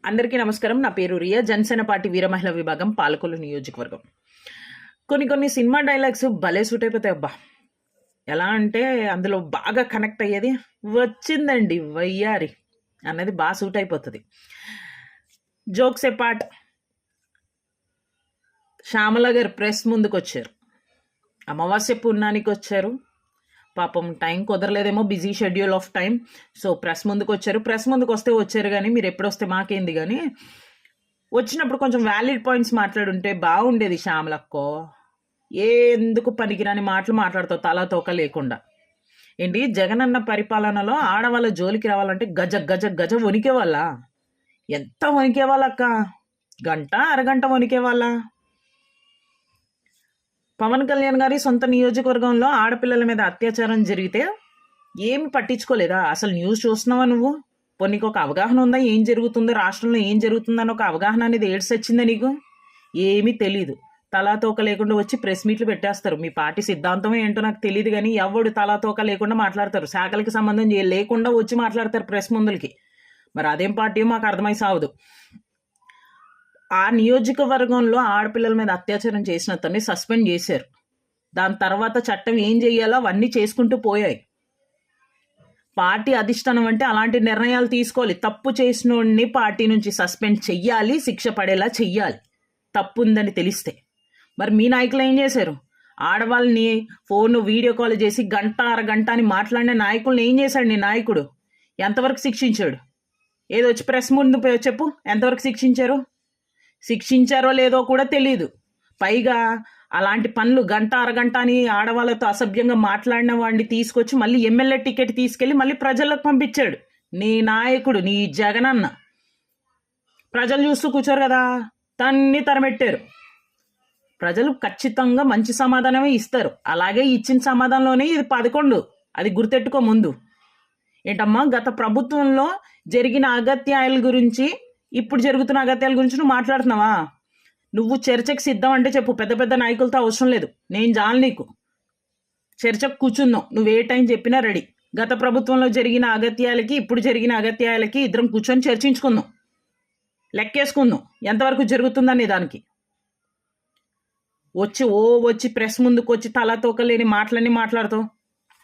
అందరికీ నమస్కారం. నా పేరు రియా. జనసేన పార్టీ వీర మహిళా విభాగం పాలకొల్లు నియోజకవర్గం. కొన్ని సినిమా డైలాగ్స్ భలే సూట్ అయిపోతాయి అబ్బా. ఎలా అంటే అందులో బాగా కనెక్ట్ అయ్యేది వచ్చిందండి వయ్యారి అన్నది బాగా సూట్ అయిపోతుంది. జోక్స్ ఏ పార్ట్. శ్యామల గారు ప్రెస్ ముందుకు వచ్చారు. అమావాస్య పుణ్యానికి వచ్చారు. పాపం టైం కుదరలేదేమో, busy schedule of time. So press ముందుకు వచ్చారు. ప్రెస్ ముందుకు వస్తే వచ్చారు, కానీ మీరు ఎప్పుడు వస్తే మాకేంది. కానీ వచ్చినప్పుడు కొంచెం వ్యాలిడ్ పాయింట్స్ మాట్లాడుంటే బాగుండేది. శ్యామలక్కో ఎందుకు పనికిరాని మాటలు మాట్లాడుతావు తలా తోక లేకుండా. ఏంటి జగనన్న పరిపాలనలో ఆడవాళ్ళ జోలికి రావాలంటే గజ గజ గజ వణికే వాళ్ళ. ఎంత వణికే వాళ్ళక్క, గంట అరగంట వణికే వాళ్ళ. పవన్ కళ్యాణ్ గారి సొంత నియోజకవర్గంలో ఆడపిల్లల మీద అత్యాచారం జరిగితే ఏమి పట్టించుకోలేదా? అసలు న్యూస్ చూస్తున్నావా నువ్వు? నీకు ఒక అవగాహన ఉందా ఏం జరుగుతుందో, రాష్ట్రంలో ఏం జరుగుతుందని ఒక అవగాహన అనేది ఏడ్స్ వచ్చిందా నీకు? ఏమీ తెలీదు. తలాతోక లేకుండా వచ్చి ప్రెస్ మీట్లు పెట్టేస్తారు. మీ పార్టీ సిద్ధాంతం ఏంటో నాకు తెలియదు, కానీ ఎవడు తలాతోక లేకుండా మాట్లాడతారు. శాఖలకి సంబంధం లేకుండా వచ్చి మాట్లాడతారు ప్రెస్ ముందులకి. మరి అదేం పార్టీ మాకు అర్థమై సావదు. ఆ నియోజకవర్గంలో ఆడపిల్లల మీద అత్యాచారం చేసిన అతన్ని సస్పెండ్ చేశారు. దాని తర్వాత చట్టం ఏం చేయాలో అవన్నీ చేసుకుంటూ పోయాయి. పార్టీ అధిష్టానం అంటే అలాంటి నిర్ణయాలు తీసుకోవాలి. తప్పు చేసినోడిని పార్టీ నుంచి సస్పెండ్ చెయ్యాలి, శిక్ష పడేలా చెయ్యాలి తప్పు ఉందని తెలిస్తే. మరి మీ నాయకులు ఏం చేశారు? ఆడవాళ్ళని ఫోన్ వీడియో కాల్ చేసి గంట అరగంట అని మాట్లాడిన నాయకుల్ని ఏం చేశాడు నీ నాయకుడు? ఎంతవరకు శిక్షించాడు? ఏదో వచ్చి ప్రెస్ ముందు చెప్పు, ఎంతవరకు శిక్షించారో లేదో కూడా తెలీదు. పైగా అలాంటి పనులు గంట అరగంట అని ఆడవాళ్ళతో అసభ్యంగా మాట్లాడిన వాడిని తీసుకొచ్చి మళ్ళీ ఎమ్మెల్యే టికెట్ తీసుకెళ్ళి మళ్ళీ ప్రజలకు పంపించాడు నీ నాయకుడు, నీ జగనన్న. ప్రజలు చూస్తూ కూర్చోరు కదా, తన్ని తరమెట్టారు. ప్రజలు ఖచ్చితంగా మంచి సమాధానమే ఇస్తారు. అలాగే ఇచ్చిన సమాధానంలోనే ఇది 11. అది గుర్తెట్టుకో ముందు. ఏంటమ్మా, గత ప్రభుత్వంలో జరిగిన అగత్యాల గురించి, ఇప్పుడు జరుగుతున్న అగత్యాల గురించి నువ్వు మాట్లాడుతున్నావా? నువ్వు చర్చకు సిద్ధం అంటే చెప్పు. పెద్ద పెద్ద నాయకులతో అవసరం లేదు, నేను చాలు నీకు. చర్చకు కూర్చుందాం, నువ్వు ఏ టైం చెప్పినా రెడీ. గత ప్రభుత్వంలో జరిగిన అగత్యాలకి ఇప్పుడు జరిగిన అగత్యాలకి ఇద్దరం కూర్చొని చర్చించుకుందాం, లెక్కేసుకుందాం ఎంతవరకు జరుగుతుందనే దానికి. వచ్చి ప్రెస్ ముందుకు వచ్చి తలా తోకలేని మాటలన్నీ మాట్లాడుతావు.